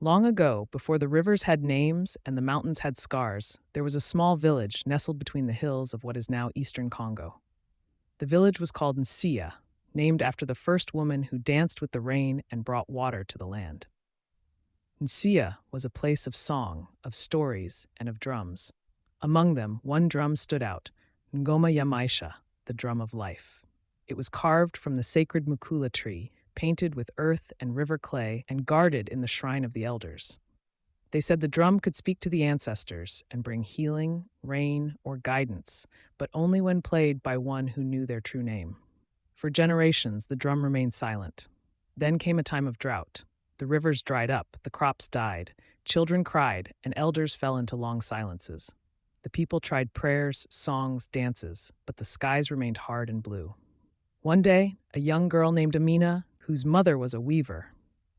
Long ago, before the rivers had names and the mountains had scars, there was a small village nestled between the hills of what is now eastern Congo. The village was called Nsiya, named after the first woman who danced with the rain and brought water to the land. Nsiya was a place of song, of stories, and of drums. Among them, one drum stood out, Ngoma ya Maisha, the drum of life. It was carved from the sacred mukula tree, painted with earth and river clay, and guarded in the shrine of the elders. They said the drum could speak to the ancestors and bring healing, rain, or guidance, but only when played by one who knew their true name. For generations, the drum remained silent. Then came a time of drought. The rivers dried up, the crops died, children cried, and elders fell into long silences. The people tried prayers, songs, dances, but the skies remained hard and blue. One day, a young girl named Amina, whose mother was a weaver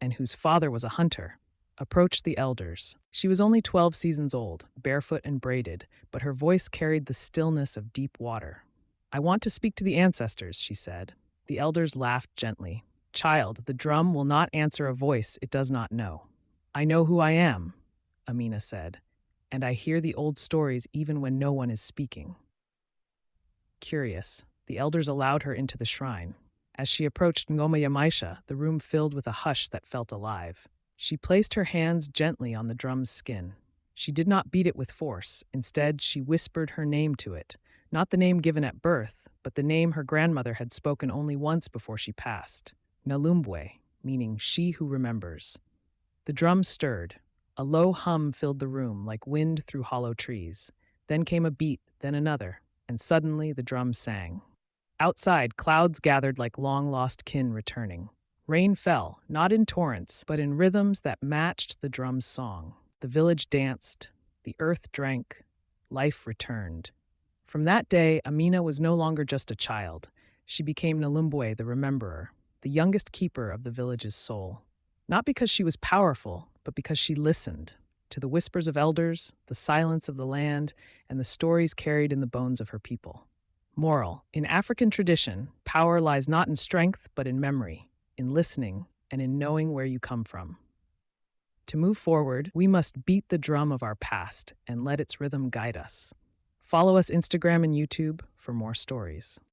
and whose father was a hunter, approached the elders. She was only 12 seasons old, barefoot and braided, but her voice carried the stillness of deep water. "I want to speak to the ancestors," she said. The elders laughed gently. "Child, the drum will not answer a voice it does not know." "I know who I am," Amina said, "and I hear the old stories even when no one is speaking." Curious, the elders allowed her into the shrine. As she approached Ngoma Yamaisha, the room filled with a hush that felt alive. She placed her hands gently on the drum's skin. She did not beat it with force. Instead, she whispered her name to it, not the name given at birth, but the name her grandmother had spoken only once before she passed, Nalumbwe, meaning she who remembers. The drum stirred. A low hum filled the room like wind through hollow trees. Then came a beat, then another, and suddenly the drum sang. Outside, clouds gathered like long-lost kin returning. Rain fell, not in torrents, but in rhythms that matched the drum's song. The village danced, the earth drank, life returned. From that day, Amina was no longer just a child. She became Nalumbwe, the rememberer, the youngest keeper of the village's soul. Not because she was powerful, but because she listened to the whispers of elders, the silence of the land, and the stories carried in the bones of her people. Moral: in African tradition, power lies not in strength, but in memory, in listening, and in knowing where you come from. To move forward, we must beat the drum of our past and let its rhythm guide us. Follow us Instagram and YouTube for more stories.